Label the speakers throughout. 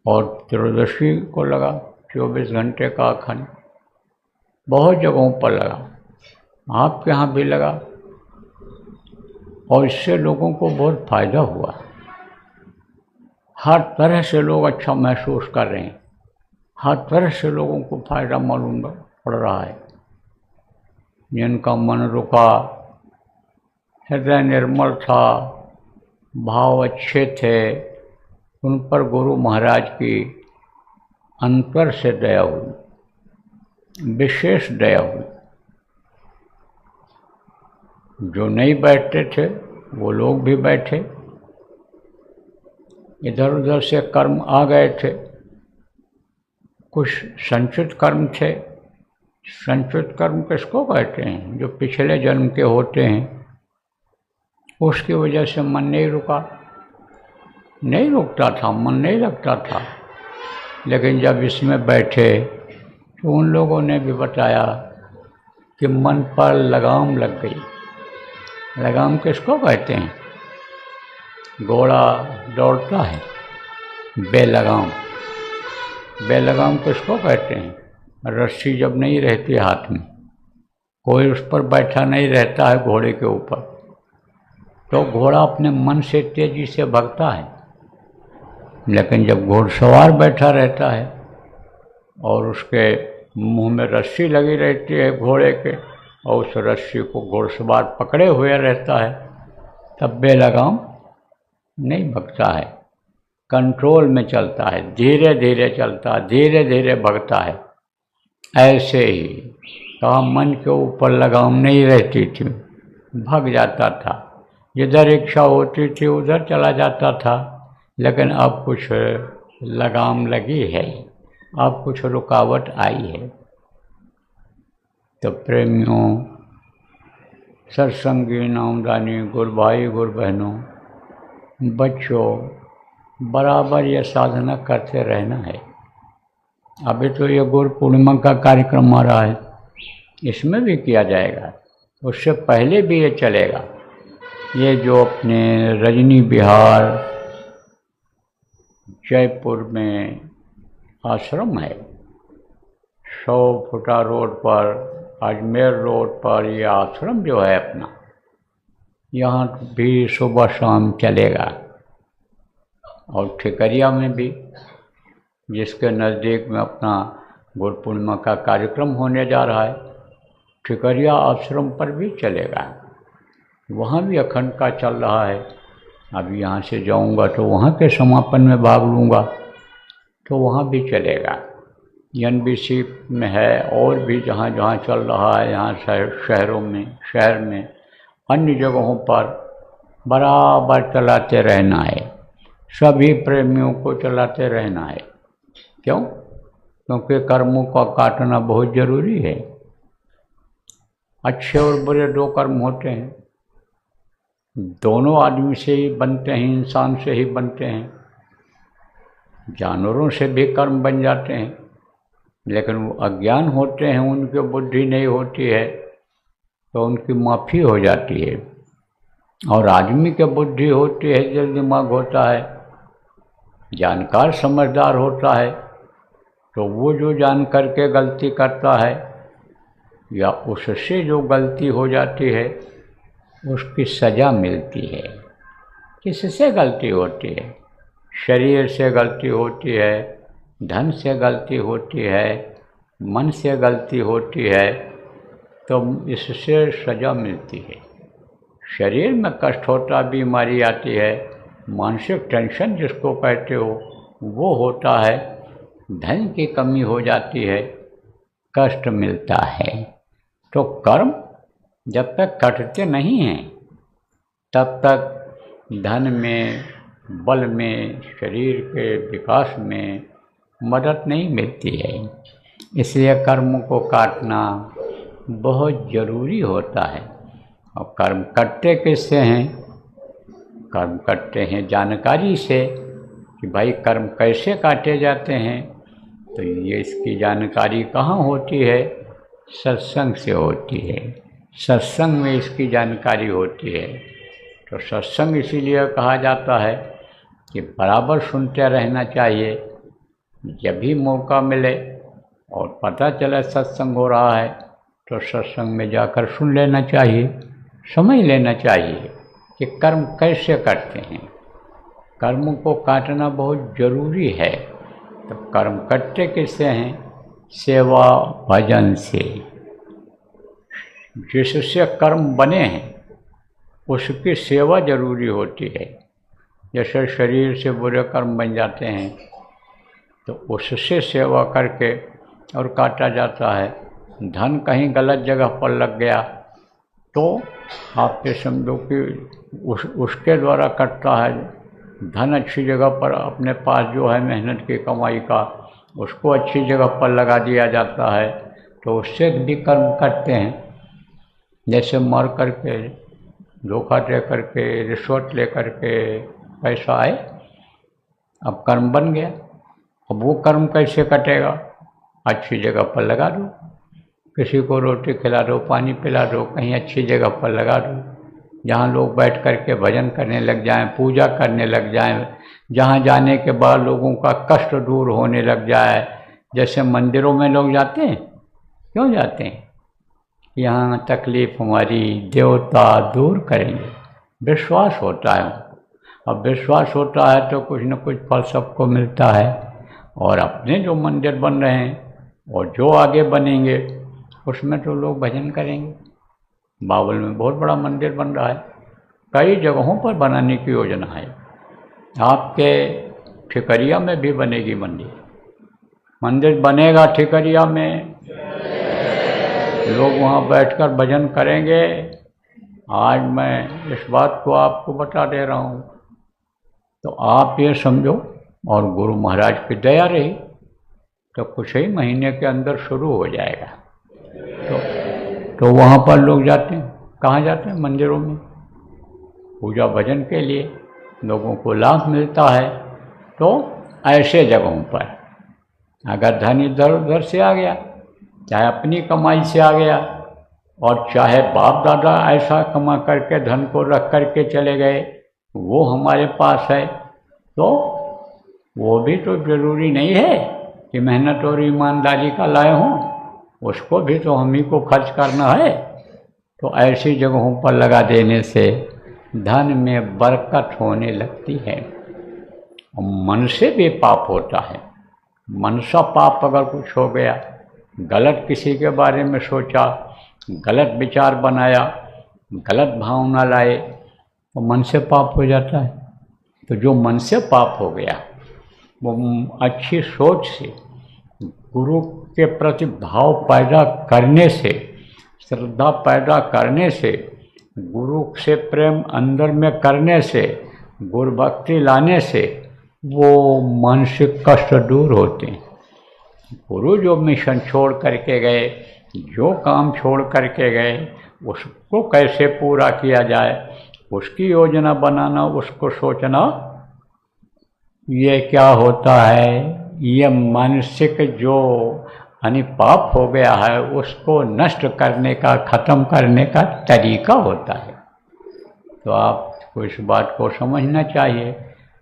Speaker 1: और त्रयोदशी को लगा 24 घंटे का अखंड, बहुत जगहों पर लगा, आपके यहाँ भी लगा, और इससे लोगों को बहुत फायदा हुआ। हर तरह से लोग अच्छा महसूस कर रहे हैं, हर तरह से लोगों को फायदा मालूम पड़ रहा है। जिनका मन रुका, हृदय निर्मल था, भाव अच्छे थे, उन पर गुरु महाराज की अंतर से दया हुई, विशेष दया हुई। जो नहीं बैठते थे वो लोग भी बैठे, इधर उधर से कर्म आ गए थे, कुछ संचित कर्म थे। संचित कर्म किसको कहते हैं? जो पिछले जन्म के होते हैं, उसकी वजह से मन नहीं रुका, नहीं रुकता था, मन नहीं लगता था। लेकिन जब इसमें बैठे तो उन लोगों ने भी बताया कि मन पर लगाम लग गई। लगाम किसको कहते हैं? घोड़ा दौड़ता है बेलगाम, बेलगाम किसको कहते हैं? रस्सी जब नहीं रहती हाथ में, कोई उस पर बैठा नहीं रहता है घोड़े के ऊपर, तो घोड़ा अपने मन से तेजी से भागता है। लेकिन जब घोड़सवार बैठा रहता है और उसके मुंह में रस्सी लगी रहती है घोड़े के, और उस रस्सी को घोड़सवार पकड़े हुए रहता है, तब बेलगाम नहीं भगता है, कंट्रोल में चलता है, धीरे धीरे चलता है, धीरे धीरे भगता है। ऐसे ही कहा मन के ऊपर लगाम नहीं रहती थी, भग जाता था, जिधर इच्छा होती थी उधर चला जाता था। लेकिन अब कुछ लगाम लगी है, अब कुछ रुकावट आई है। तो प्रेमियों, सत्संगी, नामदानी, गुरु भाई, गुरु बहनों, बच्चों, बराबर ये साधना करते रहना है। अभी तो ये गुरु पूर्णिमा का कार्यक्रम आ रहा है, इसमें भी किया जाएगा, उससे पहले भी ये चलेगा। ये जो अपने रजनी विहार जयपुर में आश्रम है, 100 फुटा रोड पर, अजमेर रोड पर ये आश्रम जो है अपना, यहाँ भी सुबह शाम चलेगा। और ठिकरिया में भी, जिसके नज़दीक में अपना गुरु पूर्णिमा का कार्यक्रम होने जा रहा है, ठिकरिया आश्रम पर भी चलेगा, वहाँ भी अखंड का चल रहा है। अब यहाँ से जाऊँगा तो वहाँ के समापन में भाग लूँगा, तो वहाँ भी चलेगा। NBC में है, और भी जहाँ जहाँ चल रहा है, यहाँ शहरों में, शहर में, अन्य जगहों पर बराबर चलाते रहना है। सभी प्रेमियों को चलाते रहना है। क्यों? क्योंकि कर्मों का काटना बहुत जरूरी है। अच्छे और बुरे दो कर्म होते हैं, दोनों आदमी से ही बनते हैं, इंसान से ही बनते हैं। जानवरों से भी कर्म बन जाते हैं, लेकिन वो अज्ञान होते हैं, उनकी बुद्धि नहीं होती है, तो उनकी माफ़ी हो जाती है। और आदमी की बुद्धि होती है, दिल दिमाग होता है, जानकार समझदार होता है, तो वो जो जान करके गलती करता है या उससे जो गलती हो जाती है उसकी सज़ा मिलती है। किससे गलती होती है? शरीर से गलती होती है, धन से गलती होती है, मन से गलती होती है, तो इससे सज़ा मिलती है। शरीर में कष्ट होता, बीमारी आती है, मानसिक टेंशन जिसको कहते हो वो होता है, धन की कमी हो जाती है, कष्ट मिलता है। तो कर्म जब तक कटते नहीं हैं तब तक धन में, बल में, शरीर के विकास में मदद नहीं मिलती है। इसलिए कर्मों को काटना बहुत ज़रूरी होता है। और कर्म करते किससे हैं? कर्म करते हैं जानकारी से कि भाई कर्म कैसे काटे जाते हैं। तो ये इसकी जानकारी कहाँ होती है? सत्संग से होती है। सत्संग में इसकी जानकारी होती है। तो सत्संग इसीलिए कहा जाता है कि बराबर सुनते रहना चाहिए, जब भी मौका मिले और पता चले सत्संग हो रहा है तो सत्संग में जाकर सुन लेना चाहिए, समझ लेना चाहिए कि कर्म कैसे करते हैं। कर्म को काटना बहुत जरूरी है। तो कर्म करते किससे हैं? सेवा भजन से। जिससे कर्म बने हैं उसकी सेवा जरूरी होती है। जैसे शरीर से बुरे कर्म बन जाते हैं तो उससे सेवा करके और काटा जाता है। धन कहीं गलत जगह पर लग गया तो आप ये समझो कि उसके द्वारा कटता है। धन अच्छी जगह पर अपने पास जो है मेहनत की कमाई का, उसको अच्छी जगह पर लगा दिया जाता है तो उससे भी कर्म करते हैं। जैसे मर करके, धोखा दे करके, रिश्वत ले करके पैसा आए, अब कर्म बन गया। अब वो कर्म कैसे कटेगा? अच्छी जगह पर लगा दो, किसी को रोटी खिला दो, पानी पिला दो, कहीं अच्छी जगह पर लगा दो जहाँ लोग बैठ कर के भजन करने लग जाएं, पूजा करने लग जाएं, जहाँ जाने के बाद लोगों का कष्ट दूर होने लग जाए। जैसे मंदिरों में लोग जाते हैं, क्यों जाते हैं? यहाँ तकलीफ हमारी देवता दूर करेंगे, विश्वास होता है। अब विश्वास होता है तो कुछ न कुछ फल सबको मिलता है। और अपने जो मंदिर बन रहे हैं और जो आगे बनेंगे उसमें तो लोग भजन करेंगे। बावल में बहुत बड़ा मंदिर बन रहा है, कई जगहों पर बनाने की योजना है। आपके ठिकरिया में भी बनेगी मंदिर बनेगा ठिकरिया में, लोग वहाँ बैठकर भजन करेंगे। आज मैं इस बात को आपको बता दे रहा हूँ तो आप ये समझो, और गुरु महाराज की दया रही तो कुछ ही महीने के अंदर शुरू हो जाएगा। तो वहाँ पर लोग जाते हैं। कहाँ जाते हैं? मंदिरों में पूजा भजन के लिए लोगों को लाभ मिलता है। तो ऐसे जगहों पर अगर धन इधर उधर से आ गया, चाहे अपनी कमाई से आ गया और चाहे बाप दादा ऐसा कमा करके धन को रख करके चले गए, वो हमारे पास है, तो वो भी तो जरूरी नहीं है कि मेहनत और ईमानदारी का लाए हों, उसको भी तो हम ही को खर्च करना है। तो ऐसी जगहों पर लगा देने से धन में बरकत होने लगती है। और मन से भी पाप होता है। मनसा पाप अगर कुछ हो गया, गलत किसी के बारे में सोचा, गलत विचार बनाया, गलत भावना लाए, तो मन से पाप हो जाता है। तो जो मन से पाप हो गया वो अच्छी सोच से, गुरु के प्रति भाव पैदा करने से, श्रद्धा पैदा करने से, गुरु से प्रेम अंदर में करने से, गुरु भक्ति लाने से वो मानसिक कष्ट दूर होते हैं। गुरु जो मिशन छोड़ करके गए, जो काम छोड़ करके गए, उसको कैसे पूरा किया जाए, उसकी योजना बनाना, उसको सोचना, ये क्या होता है? ये मानसिक जो यानी पाप हो गया है उसको नष्ट करने का, खत्म करने का तरीका होता है। तो आपको इस बात को समझना चाहिए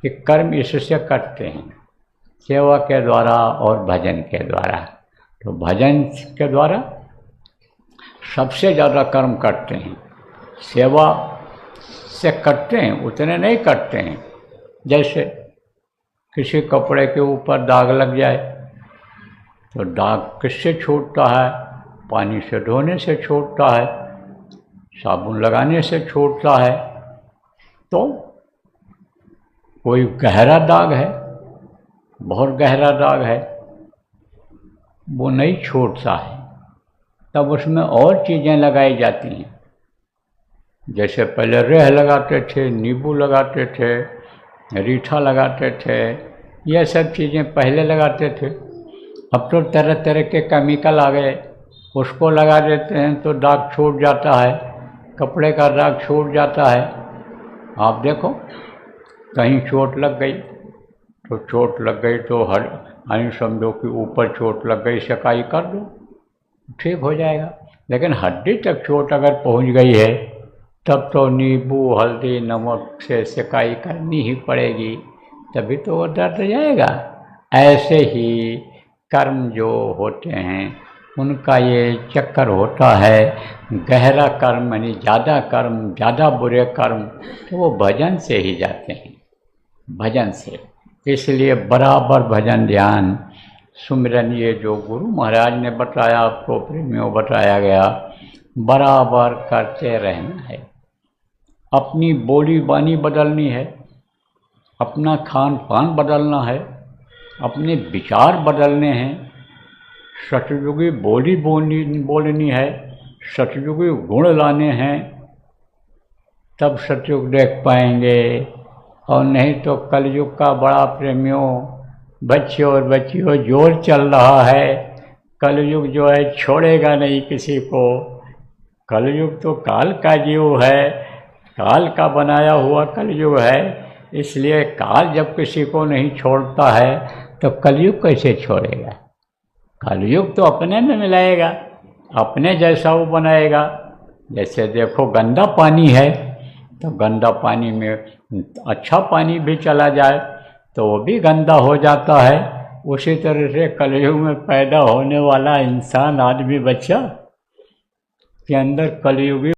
Speaker 1: कि कर्म इससे करते हैं, सेवा के द्वारा और भजन के द्वारा। तो भजन के द्वारा सबसे ज़्यादा कर्म करते हैं, सेवा से करते हैं उतने नहीं करते हैं। जैसे किसी कपड़े के ऊपर दाग लग जाए तो दाग किससे छूटता है? पानी से धोने से छूटता है, साबुन लगाने से छूटता है। तो कोई गहरा दाग है, बहुत गहरा दाग है, वो नहीं छूटता है, तब उसमें और चीज़ें लगाई जाती हैं। जैसे पहले रेह लगाते थे, नींबू लगाते थे, रीठा लगाते थे, ये सब चीज़ें पहले लगाते थे। अब तो तरह तरह के केमिकल आ गए, उसको लगा देते हैं तो दाग छूट जाता है, कपड़े का दाग छूट जाता है। आप देखो कहीं चोट लग गई तो चोट लग गई तो हर समझो कि ऊपर चोट लग गई, सकाई कर दो, ठीक हो जाएगा। लेकिन हड्डी तक चोट अगर पहुंच गई है तब तो नींबू, हल्दी, नमक से सिकाई करनी ही पड़ेगी, तभी तो वो दर्द जाएगा। ऐसे ही कर्म जो होते हैं उनका ये चक्कर होता है। गहरा कर्म यानी ज़्यादा कर्म, ज़्यादा बुरे कर्म, तो वो भजन से ही जाते हैं, भजन से। इसलिए बराबर भजन ध्यान सुमिरन ये जो गुरु महाराज ने बताया, आपको प्रेमियों बताया गया, बराबर करते रहना है। अपनी बोली बानी बदलनी है, अपना खान पान बदलना है, अपने विचार बदलने हैं, सतयुगी बोलनी है, सतयुगी गुण लाने हैं, तब सतयुग देख पाएंगे। और नहीं तो कलयुग का बड़ा प्रेमियों, बच्चों और बच्चियों, जोर चल रहा है। कलयुग जो है छोड़ेगा नहीं किसी को। कलयुग तो काल का जीव है, काल का बनाया हुआ कलयुग है। इसलिए काल जब किसी को नहीं छोड़ता है तो कलयुग कैसे छोड़ेगा। कलयुग तो अपने में मिलाएगा, अपने जैसा वो बनाएगा। जैसे देखो गंदा पानी है तो गंदा पानी में अच्छा पानी भी चला जाए तो वो भी गंदा हो जाता है। उसी तरह से कलयुग में पैदा होने वाला इंसान, आदमी, बच्चा के अंदर कलयुगी